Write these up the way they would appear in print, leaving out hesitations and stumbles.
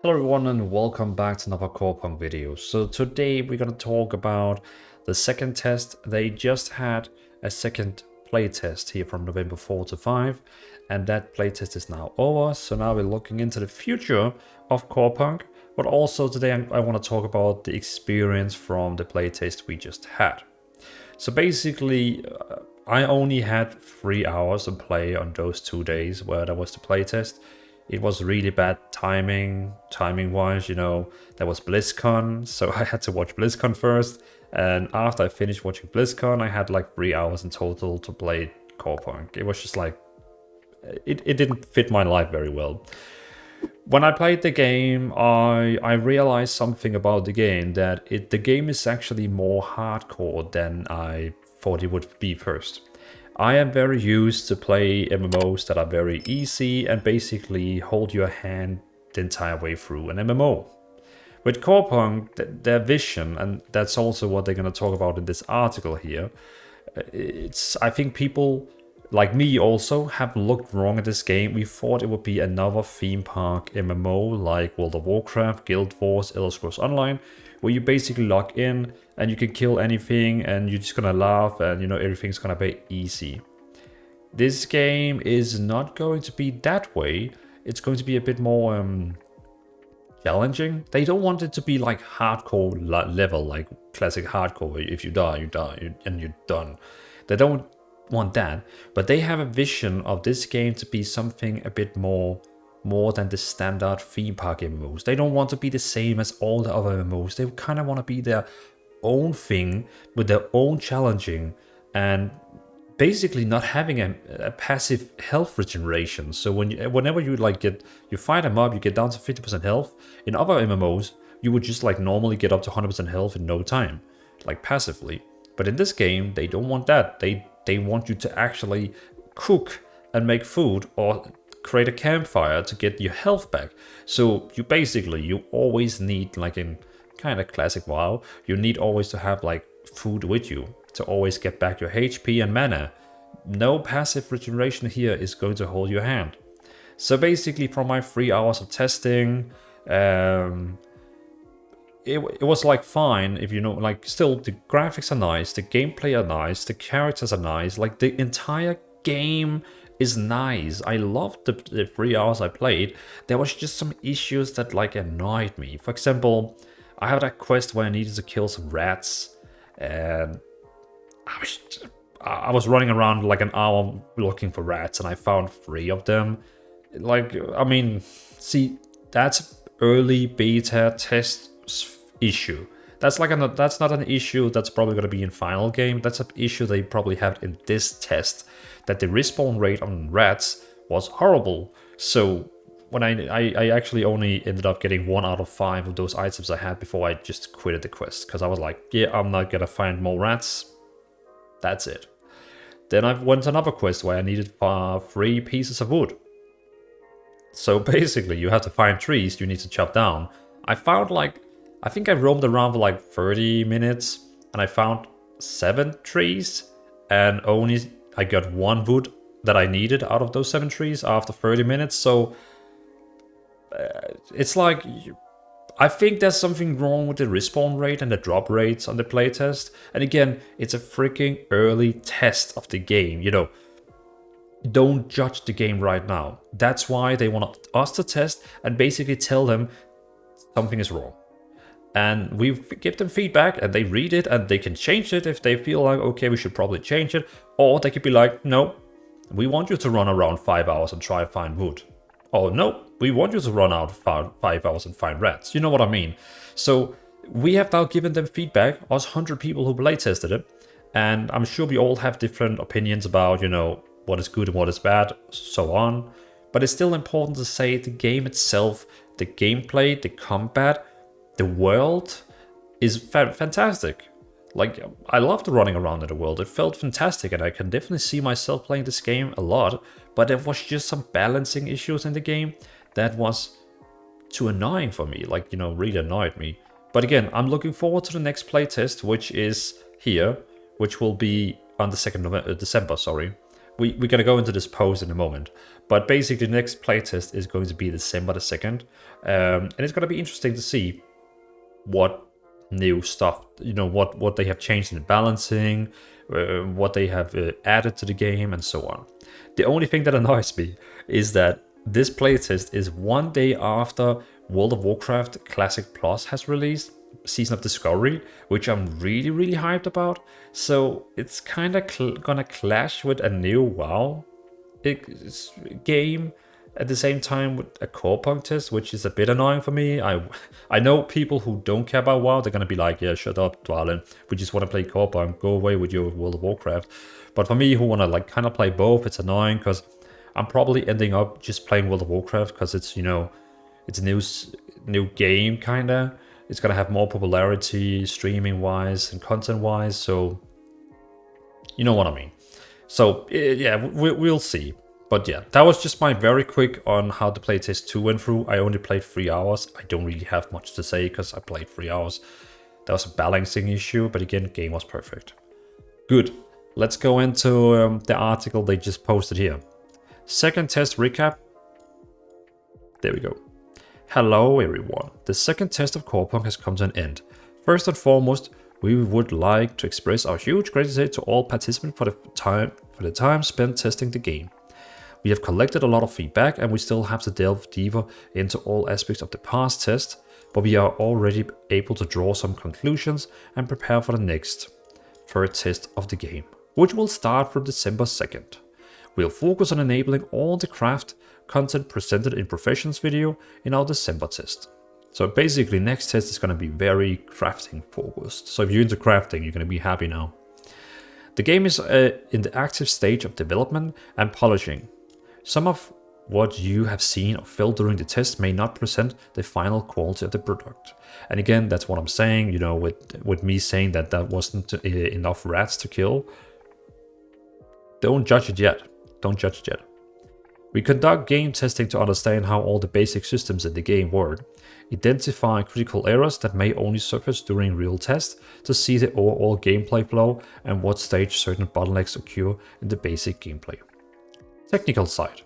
Hello everyone and welcome back to another Corepunk video. So today we're going to talk about the second test. They just had a second playtest here from November 4 to 5 and that playtest is now over. So now we're looking into the future of Corepunk, but also today I want to talk about the experience from the playtest we just had. So basically I only had 3 hours to play on those 2 days where there was the playtest. It was really bad timing-wise, you know. There was BlizzCon, so I had to watch BlizzCon first. And after I finished watching BlizzCon, I had like 3 hours in total to play Corepunk. It was just like, it didn't fit my life very well. When I played the game, I realized something about the game, that the game is actually more hardcore than I thought it would be first. I am very used to play MMOs that are very easy and basically hold your hand the entire way through an MMO. With Corepunk, their vision, and that's also what they're going to talk about in this article here, I think people like me also have looked wrong at this game. We thought it would be another theme park MMO like World of Warcraft, Guild Wars, Elder Scrolls Online, where you basically log in and you can kill anything and you're just gonna laugh and you know everything's gonna be easy. This game is not going to be that way. It's going to be a bit more challenging. They don't want it to be like hardcore level, like classic hardcore. If you die, you die and you're done. They don't want that, but they have a vision of this game to be something a bit more than the standard theme park MMOs. They don't want to be the same as all the other MMOs. They kind of want to be their own thing with their own challenging and basically not having a passive health regeneration. So whenever you like you fight a mob, you get down to 50% health. In other MMOs, you would just like normally get up to 100% health in no time, like passively. But in this game, they don't want that. They want you to actually cook and make food or create a campfire to get your health back. So you always need, like in kind of classic WoW, you need always to have like food with you to always get back your HP and mana. No passive regeneration here is going to hold your hand. So basically from my 3 hours of testing, it was like fine, if you know, like still the graphics are nice, the gameplay are nice, the characters are nice, like the entire game is nice. I loved the 3 hours I played. There was just some issues that like annoyed me. For example, I had a quest where I needed to kill some rats and I was running around like an hour looking for rats and I found 3 of them. Like, I mean, see, that's early beta test issue. That's not an issue that's probably going to be in final game. That's an issue they probably have in this test, that the respawn rate on rats was horrible. So when I actually only ended up getting 1 out of 5 of those items I had before I just quitted the quest, because I was like, yeah, I'm not gonna find more rats. That's it. Then I went to another quest where I needed 3 pieces of wood. So basically you have to find trees you need to chop down. I think I roamed around for like 30 minutes and I found 7 trees and only I got 1 wood that I needed out of those 7 trees after 30 minutes. So it's like, I think there's something wrong with the respawn rate and the drop rates on the playtest. And again, it's a freaking early test of the game, you know. Don't judge the game right now. That's why they want us to test and basically tell them something is wrong. And we give them feedback and they read it and they can change it if they feel like, okay, we should probably change it. Or they could be like, no, we want you to run around 5 hours and try to find wood. Or no, we want you to run out 5 hours and find rats. You know what I mean? So we have now given them feedback, us 100 people who playtested it. And I'm sure we all have different opinions about, you know, what is good and what is bad, so on. But it's still important to say the game itself, the gameplay, the combat, the world is fantastic. Like, I loved running around in the world. It felt fantastic and I can definitely see myself playing this game a lot. But there was just some balancing issues in the game that was too annoying for me. Like, you know, really annoyed me. But again, I'm looking forward to the next playtest, which is here, which will be on the 2nd of December, sorry. we're gonna go into this post in a moment. But basically, the next playtest is going to be December the 2nd, and it's gonna be interesting to see what new stuff, what they have changed in the balancing, what they have added to the game, and so on. The only thing that annoys me is that this playtest is one day after World of Warcraft Classic Plus has released, Season of Discovery, which I'm really, really hyped about. So it's kind of gonna clash with a new WoW game at the same time with a Corepunk test, which is a bit annoying for me. I know people who don't care about WoW, they're gonna be like, yeah, shut up, Dvalin. We just want to play Corepunk. Go away with your World of Warcraft. But for me, who want to like kind of play both, it's annoying because I'm probably ending up just playing World of Warcraft because it's, it's a new game kind of. It's gonna have more popularity streaming wise and content wise. So you know what I mean. So yeah, we'll see. But yeah, that was just my very quick on how the playtest 2 went through. I only played 3 hours. I don't really have much to say because I played 3 hours. That was a balancing issue, but again, game was perfect. Good. Let's go into the article they just posted here. Second test recap. There we go. Hello everyone. The second test of Corepunk has come to an end. First and foremost, we would like to express our huge gratitude to all participants for the time spent testing the game. We have collected a lot of feedback and we still have to delve deeper into all aspects of the past test, but we are already able to draw some conclusions and prepare for the next third test of the game, which will start from December 2nd. We'll focus on enabling all the craft content presented in Professions video in our December test. So basically next test is going to be very crafting focused. So if you're into crafting, you're going to be happy now. The game is in the active stage of development and polishing. Some of what you have seen or felt during the test may not present the final quality of the product. And again, that's what I'm saying, with me saying that wasn't enough rats to kill. Don't judge it yet. Don't judge it yet. We conduct game testing to understand how all the basic systems in the game work, identify critical errors that may only surface during real tests to see the overall gameplay flow and what stage certain bottlenecks occur in the basic gameplay. Technical side.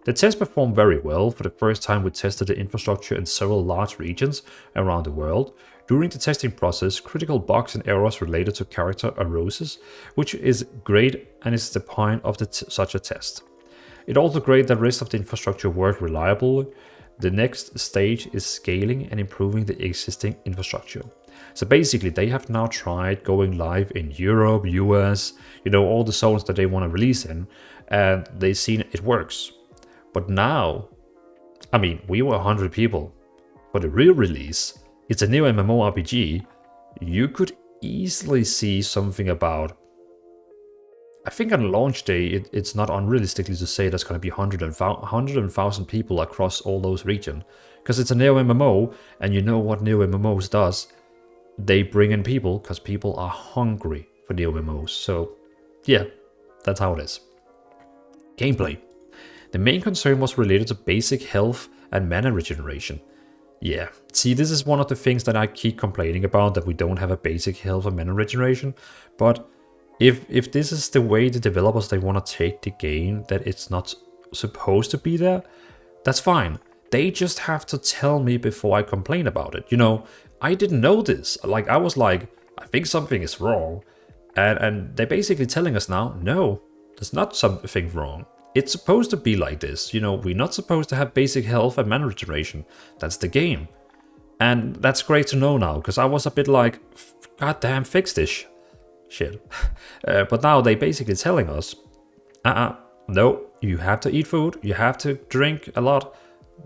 The test performed very well. For the first time we tested the infrastructure in several large regions around the world. During the testing process, critical bugs and errors related to character arose, which is great and is the point of such a test. It's also great that the rest of the infrastructure worked reliably. The next stage is scaling and improving the existing infrastructure. So basically they have now tried going live in Europe, US, all the zones that they want to release in, and they've seen it works. But now, we were 100 people. For the real release, it's a new MMORPG. You could easily see something about, I think on launch day, it's not unrealistically to say there's going to be 100,000 people across all those regions. Because it's a neo MMO, and you know what neo MMOs does. They bring in people, because people are hungry for neo MMOs. So, yeah, that's how it is. Gameplay. The main concern was related to basic health and mana regeneration. Yeah, see, this is one of the things that I keep complaining about, that we don't have a basic health and mana regeneration. But if this is the way the developers, they want to take the game, that it's not supposed to be there, that's fine. They just have to tell me before I complain about it. I didn't know this. I was like, I think something is wrong. And they're basically telling us now, no, there's not something wrong. It's supposed to be like this. We're not supposed to have basic health and mana regeneration. That's the game. And that's great to know now, because I was a bit like, God damn, fix this shit. But now they basically telling us, no, you have to eat food, you have to drink a lot.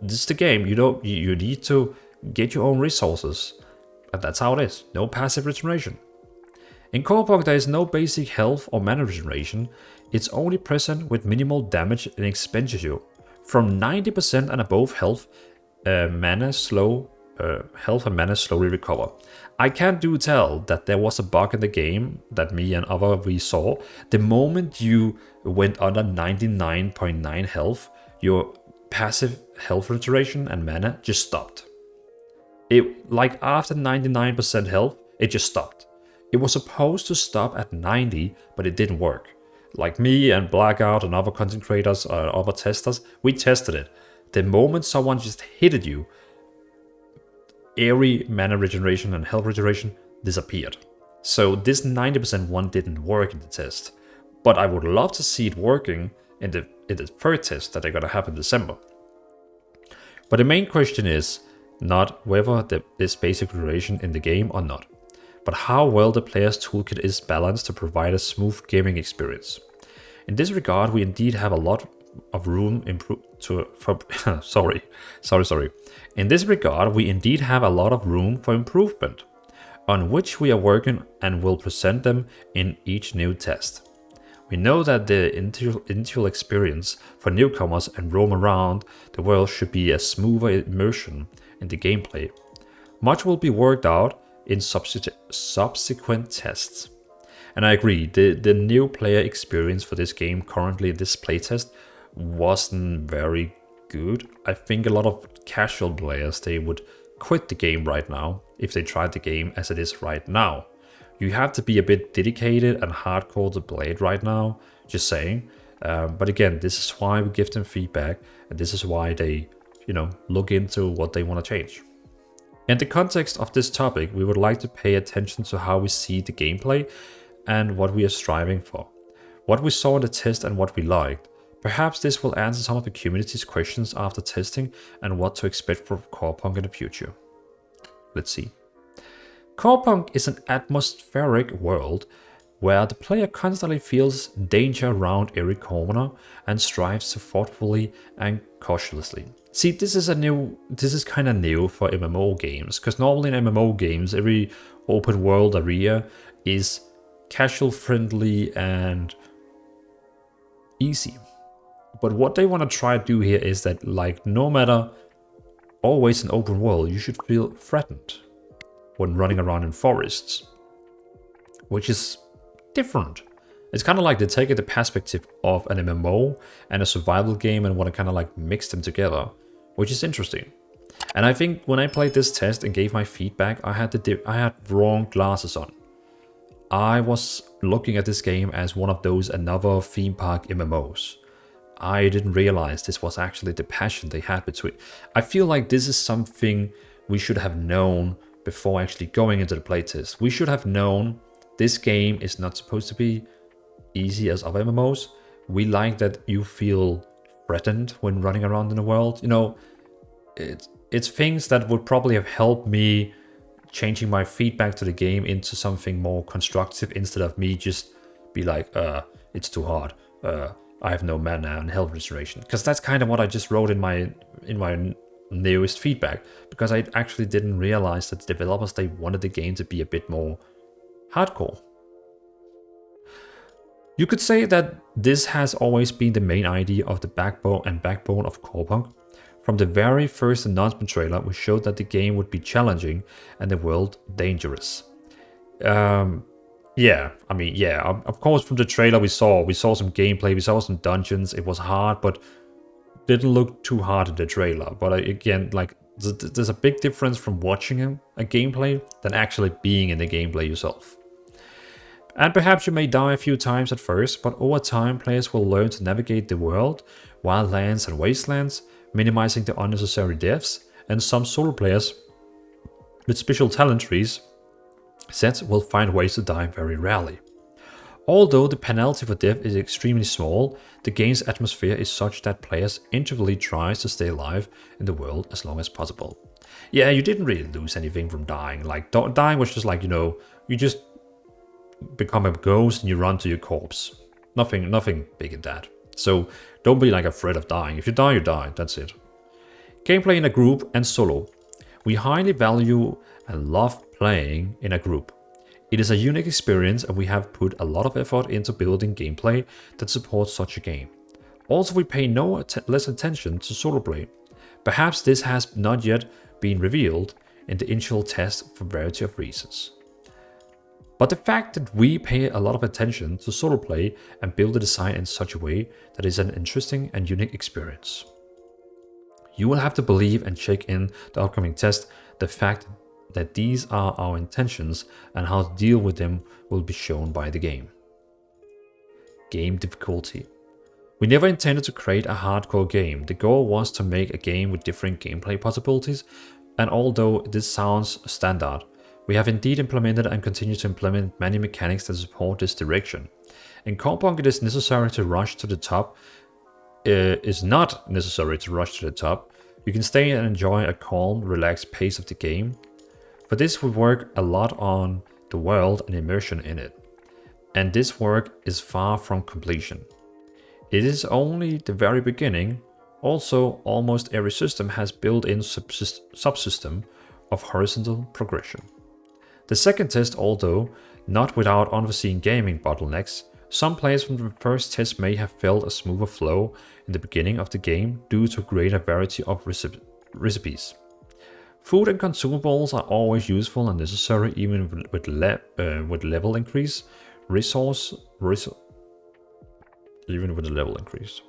This is the game. You need to get your own resources. And that's how it is. No passive regeneration. In Corepunk, there is no basic health or mana regeneration. It's only present with minimal damage and expenditure. From 90% and above health, and mana slowly recover. I can't tell that there was a bug in the game that me and we saw. The moment you went under 99.9 health, your passive health regeneration and mana just stopped. After 99% health, it just stopped. It was supposed to stop at 90, but it didn't work. Like me and Blackout and other content creators or other testers, we tested it. The moment someone just hit at you, every mana regeneration and health regeneration disappeared. So this 90% one didn't work in the test. But I would love to see it working in the third test that they're gonna have in December. But the main question is not whether there is basic regeneration in the game or not, but how well the player's toolkit is balanced to provide a smooth gaming experience. In this regard, we indeed have a lot of room In this regard, we indeed have a lot of room for improvement, on which we are working and will present them in each new test. We know that the initial experience for newcomers and roam around the world should be a smoother immersion in the gameplay. Much will be worked out in subsequent tests. And I agree, the new player experience for this game currently in this playtest wasn't very good. I think a lot of casual players, they would quit the game right now if they tried the game as it is right now. You have to be a bit dedicated and hardcore to play it right now, just saying. But again, this is why we give them feedback, and this is why they, look into what they want to change. In the context of this topic, we would like to pay attention to how we see the gameplay and what we are striving for. What we saw in the test and what we liked. Perhaps this will answer some of the community's questions after testing and what to expect from Corepunk in the future. Let's see. Corepunk is an atmospheric world where the player constantly feels danger around every corner and strives to thoughtfully and cautiously. See, this is kind of new for MMO games, because normally in MMO games, every open world area is casual, friendly, and easy. But what they want to try to do here is that, like, no matter always an open world, you should feel threatened when running around in forests, which is different. It's kind of like they take the perspective of an MMO and a survival game and want to kind of like mix them together, which is interesting. And I think when I played this test and gave my feedback, I had wrong glasses on. I was looking at this game as one of those another theme park MMOs. I didn't realize this was actually the passion they had between. I feel like this is something we should have known before actually going into the playtest. We should have known this game is not supposed to be easy as other MMOs. We like that you feel threatened when running around in the world. It's things that would probably have helped me changing my feedback to the game into something more constructive instead of me just be like, it's too hard. I have no mana and health restoration. Because that's kind of what I just wrote in my newest feedback, because I actually didn't realize that the developers, they wanted the game to be a bit more hardcore. You could say that this has always been the main idea of the backbone of Corepunk. From the very first announcement trailer, we showed that the game would be challenging and the world dangerous. Of course, from the trailer we saw some gameplay, we saw some dungeons. It was hard, but didn't look too hard in the trailer. But again, like, there's a big difference from watching a gameplay than actually being in the gameplay yourself. And perhaps you may die a few times at first, but over time players will learn to navigate the world, wildlands and wastelands, minimizing the unnecessary deaths, and some solo players with special talent trees sets will find ways to die very rarely. Although the penalty for death is extremely small, the game's atmosphere is such that players intuitively try to stay alive in the world as long as possible. Yeah, you didn't really lose anything from dying. Like, dying was just like, you just become a ghost and you run to your corpse. Nothing big in that. So don't be like afraid of dying. If you die, you die. That's it. Gameplay in a group and solo. We highly value and love playing in a group. It is a unique experience and we have put a lot of effort into building gameplay that supports such a game. Also, we pay no less attention to solo play. Perhaps this has not yet been revealed in the initial test for a variety of reasons. But the fact that we pay a lot of attention to solo play and build the design in such a way that is an interesting and unique experience. You will have to believe and check in the upcoming test. The fact that these are our intentions and how to deal with them will be shown by the game. game difficulty. We never intended to create a hardcore game. The goal was to make a game with different gameplay possibilities, and although this sounds standard, we have indeed implemented and continue to implement many mechanics that support this direction. In Corepunk, it is necessary to rush to the top. It's not necessary to rush to the top. You can stay and enjoy a calm, relaxed pace of the game. For this, we work a lot on the world and immersion in it. And this work is far from completion. It is only the very beginning. Also, almost every system has built-in subsystem of horizontal progression. The second test, although not without unforeseen gaming bottlenecks, some players from the first test may have felt a smoother flow in the beginning of the game due to greater variety of recipes. Food and consumables are always useful and necessary even with level increase. Even with the level increase.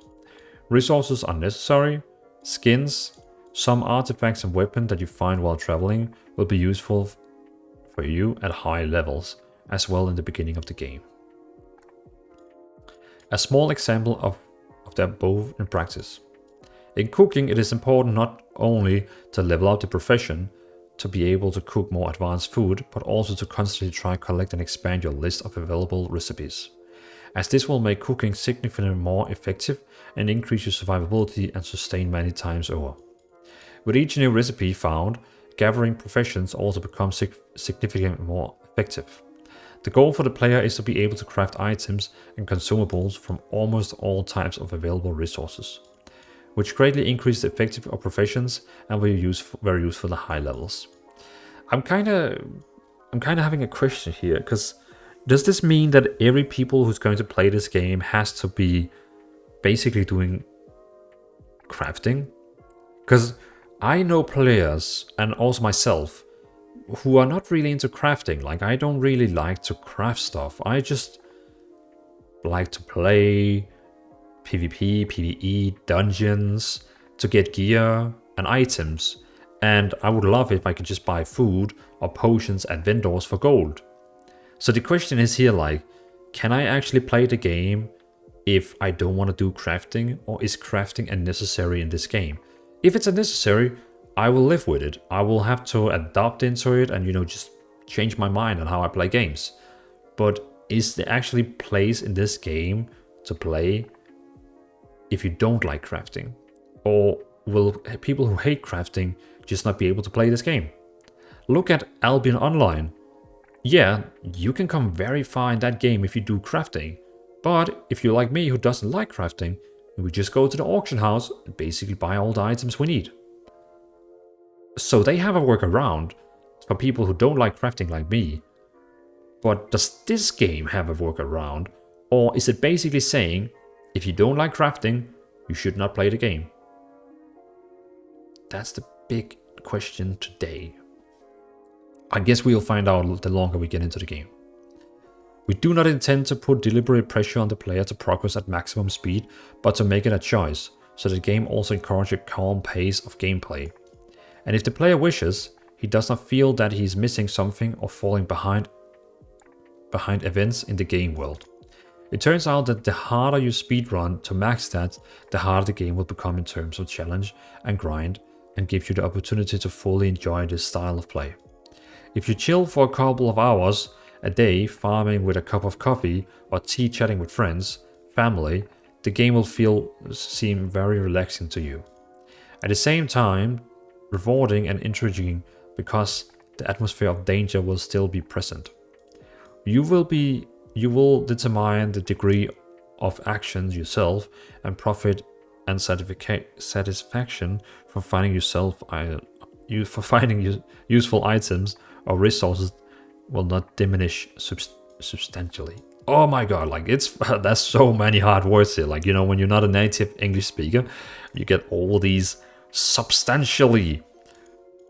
Resources are necessary. Skins, some artifacts and weapons that you find while traveling will be useful for you at high levels, as well in the beginning of the game. A small example of the above in practice. In cooking, it is important not only to level up the profession to be able to cook more advanced food, but also to constantly try, collect and expand your list of available recipes, as this will make cooking significantly more effective and increase your survivability and sustain many times over. With each new recipe found, gathering professions also becomes significantly more effective. The goal for the player is to be able to craft items and consumables from almost all types of available resources, which greatly increase the effectiveness of professions and will be very useful at high levels. I'm kind of having a question here, because does this mean that every people who's going to play this game has to be basically doing crafting? Because I know players, and also myself, who are not really into crafting. Like, I don't really like to craft stuff. I just like to play PvP, PvE, dungeons, to get gear and items. And I would love if I could just buy food or potions at vendors for gold. So the question is here, like, can I actually play the game if I don't want to do crafting, or is crafting a necessary in this game? If it's a necessary, I will live with it. I will have to adapt into it and, just change my mind on how I play games. But is there actually place in this game to play if you don't like crafting? Or will people who hate crafting just not be able to play this game? Look at Albion Online. Yeah, you can come very far in that game if you do crafting. But if you're like me who doesn't like crafting, we just go to the auction house and basically buy all the items we need. So they have a workaround for people who don't like crafting like me. But does this game have a workaround? Or is it basically saying, if you don't like crafting, you should not play the game? That's the big question today. I guess we'll find out the longer we get into the game. We do not intend to put deliberate pressure on the player to progress at maximum speed, but to make it a choice, so the game also encourages a calm pace of gameplay. And if the player wishes, he does not feel that he is missing something or falling behind events in the game world. It turns out that the harder you speedrun to max stats, the harder the game will become in terms of challenge and grind, and gives you the opportunity to fully enjoy this style of play. If you chill for a couple of hours a day, farming with a cup of coffee or tea, chatting with friends, family, the game will seem very relaxing to you. At the same time, rewarding and intriguing, because the atmosphere of danger will still be present. You will determine the degree of actions yourself, and profit and satisfaction from finding useful items or resources will not diminish substantially. Oh my god, like that's so many hard words here. Like, when you're not a native English speaker, you get all these substantially,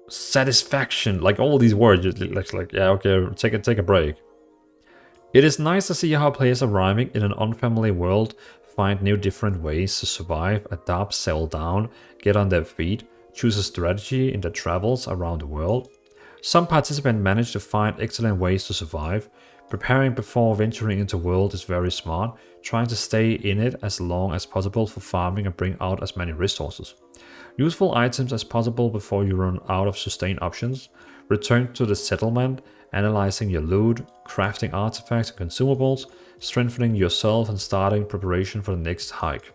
satisfaction, like all these words. Like yeah, okay, take a break. It is nice to see how players arriving in an unfamiliar world find new different ways to survive, adapt, settle down, get on their feet, choose a strategy in their travels around the world. Some participants manage to find excellent ways to survive, Preparing before venturing into world is very smart, trying to stay in it as long as possible for farming and bring out as many resources. Useful items as possible before you run out of sustain options. Return to the settlement, analyzing your loot, crafting artifacts and consumables, strengthening yourself and starting preparation for the next hike.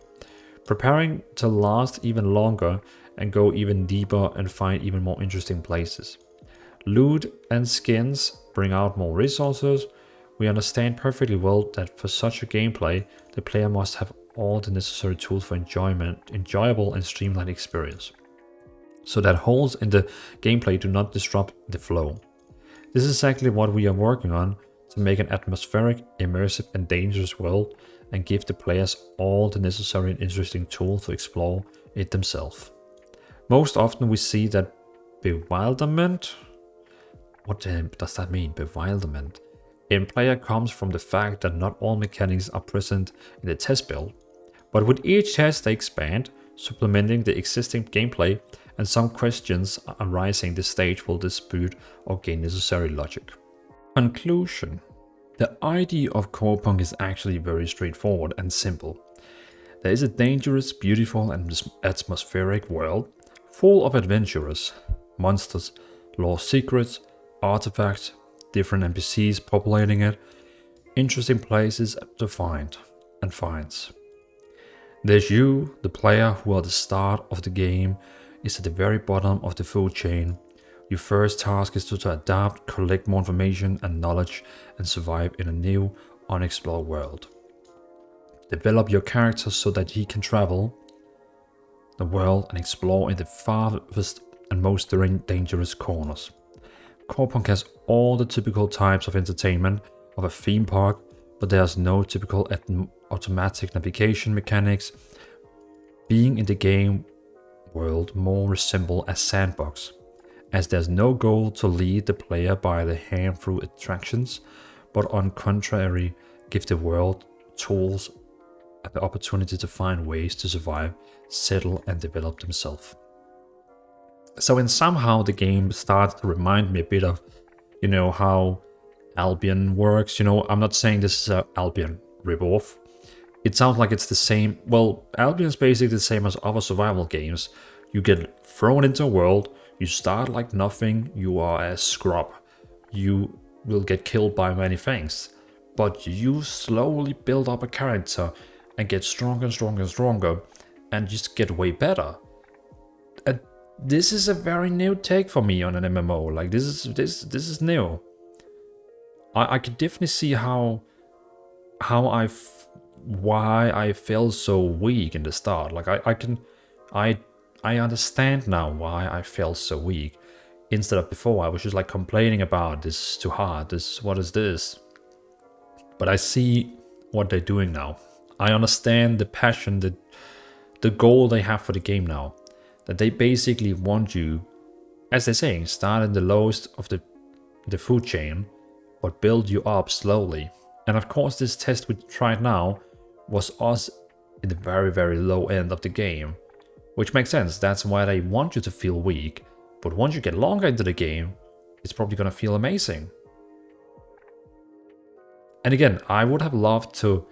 Preparing to last even longer and go even deeper and find even more interesting places. Loot and skins bring out more resources. We understand perfectly well that for such a gameplay, the player must have all the necessary tools for enjoyable and streamlined experience, so that holes in the gameplay do not disrupt the flow. This is exactly what we are working on, to make an atmospheric, immersive and dangerous world and give the players all the necessary and interesting tools to explore it themselves. Most often we see that bewilderment. What does that mean, bewilderment? In player comes from the fact that not all mechanics are present in the test build, but with each test they expand, supplementing the existing gameplay, and some questions arising this stage will dispute or gain necessary logic. Conclusion. The idea of Corepunk is actually very straightforward and simple. There is a dangerous, beautiful and atmospheric world, full of adventurers, monsters, lost secrets, artifacts, different NPCs populating it, interesting places to find and finds. There's you, the player, who at the start of the game is at the very bottom of the food chain. Your first task is to adapt, collect more information and knowledge, and survive in a new, unexplored world. Develop your character so that he can travel the world and explore in the farthest and most dangerous corners. Corepunk has all the typical types of entertainment of a theme park, but there's no typical automatic navigation mechanics. Being in the game world more resemble a sandbox, as there's no goal to lead the player by the hand through attractions, but on contrary, give the world tools and the opportunity to find ways to survive, settle and develop themselves. So in somehow the game starts to remind me a bit of, how Albion works. I'm not saying this is an Albion ripoff. It sounds like it's the same. Well, Albion is basically the same as other survival games. You get thrown into a world, you start like nothing, you are a scrub. You will get killed by many things. But you slowly build up a character and get stronger and stronger and stronger and just get way better. And this is a very new take for me on an MMO. Like this is new. I could definitely see why I felt so weak in the start. Like I understand now why I felt so weak. Instead of before, I was just like complaining about this is too hard. What is this? But I see what they're doing now. I understand the passion, the goal they have for the game now. That they basically want you, as they're saying, start in the lowest of the food chain, but build you up slowly. And of course this test we tried now was us in the very, very low end of the game. Which makes sense, that's why they want you to feel weak. But once you get longer into the game, it's probably gonna feel amazing. And again, I would have loved to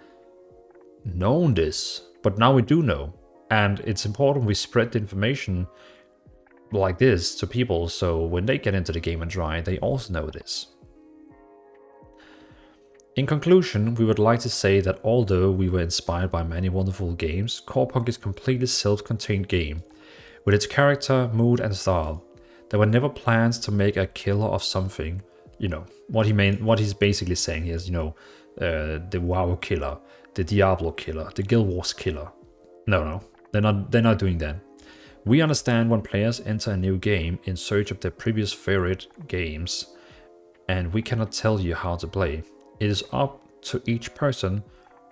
known this, but now we do know. And it's important we spread the information like this to people, so when they get into the game and try, they also know this. In conclusion, we would like to say that although we were inspired by many wonderful games, Corepunk is a completely self-contained game, with its character, mood and style. There were never plans to make a killer of something. What he's basically saying here is, the WoW killer, the Diablo killer, the Guild Wars killer. No, they're not doing that. We understand when players enter a new game in search of their previous favorite games, and we cannot tell you how to play. It is up to each person,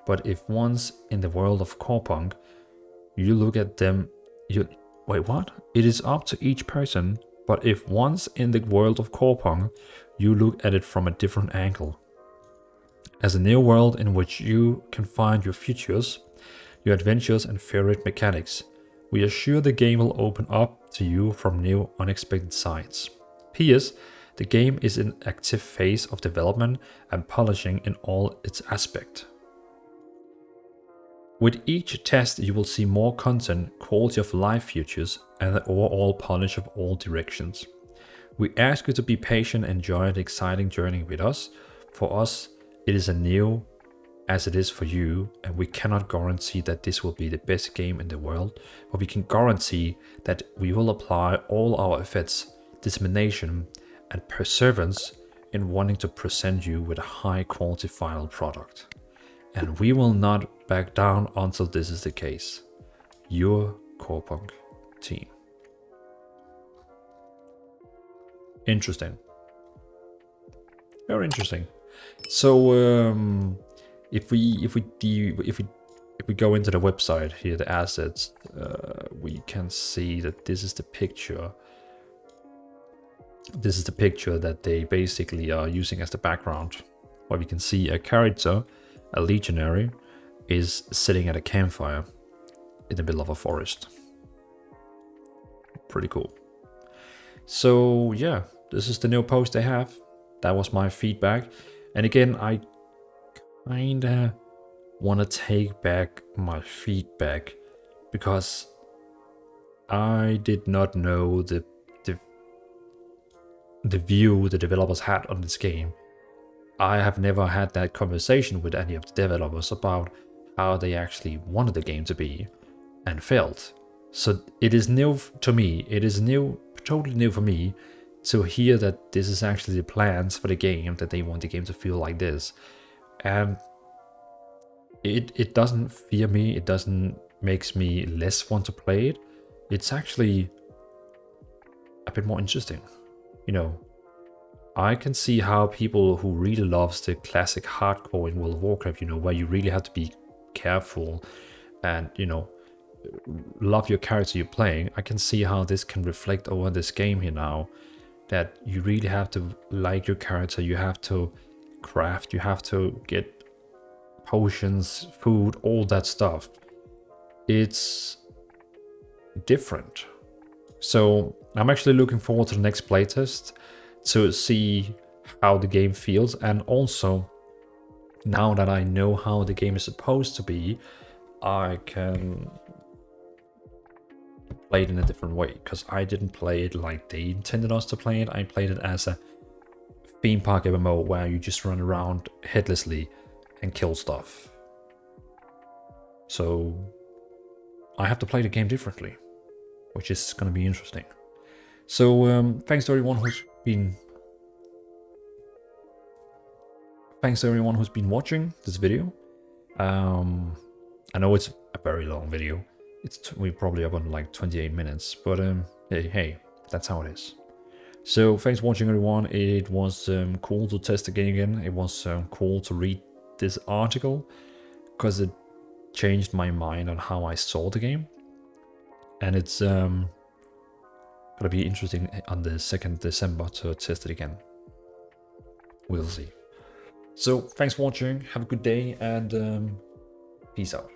but if once in the world of Corepunk, you look at them, wait, what? It is up to each person, but if once in the world of Corepunk, you look at it from a different angle. As a new world in which you can find your futures, your adventures and favorite mechanics, we are sure the game will open up to you from new unexpected sides. P.S. The game is in active phase of development and polishing in all its aspects. With each test, you will see more content, quality of life features, and the overall polish of all directions. We ask you to be patient and enjoy the exciting journey with us. For us, it is as new as it is for you, and we cannot guarantee that this will be the best game in the world, but we can guarantee that we will apply all our efforts, determination, and perseverance in wanting to present you with a high quality final product. And we will not back down until this is the case. Your Corepunk team. Interesting. Very interesting. So if we go into the website here, the assets, we can see that this is the picture. This is the picture that they basically are using as the background, where we can see a character, a legionary, is sitting at a campfire in the middle of a forest. Pretty cool. So yeah, this is the new post they have. That was my feedback. And again, I kinda want to take back my feedback because I did not know the view the developers had on this game. I have never had that conversation with any of the developers about how they actually wanted the game to be and felt. So it is new to me. It is new, totally new for me to hear that this is actually the plans for the game, that they want the game to feel like this. And it doesn't fear me. It doesn't makes me less want to play it. It's actually a bit more interesting. You know, I can see how people who really loves the classic hardcore in World of Warcraft, you know, where you really have to be careful and, you know, love your character you're playing. I can see how this can reflect over this game here now, that you really have to like your character, you have to craft, you have to get potions, food, all that stuff. It's different. So I'm actually looking forward to the next playtest to see how the game feels, and also now that I know how the game is supposed to be, I can play it in a different way, because I didn't play it like they intended us to play it. I played it as a theme park MMO where you just run around headlessly and kill stuff. So I have to play the game differently, which is going to be interesting. So thanks to everyone who's been watching this video. I know it's a very long video. We're probably up on like 28 minutes, but hey, that's how it is. So thanks for watching, everyone. It was cool to test the game again. It was cool to read this article because it changed my mind on how I saw the game, and it's gonna be interesting on the 2nd December to test it again. We'll see. So thanks for watching, have a good day, and peace out.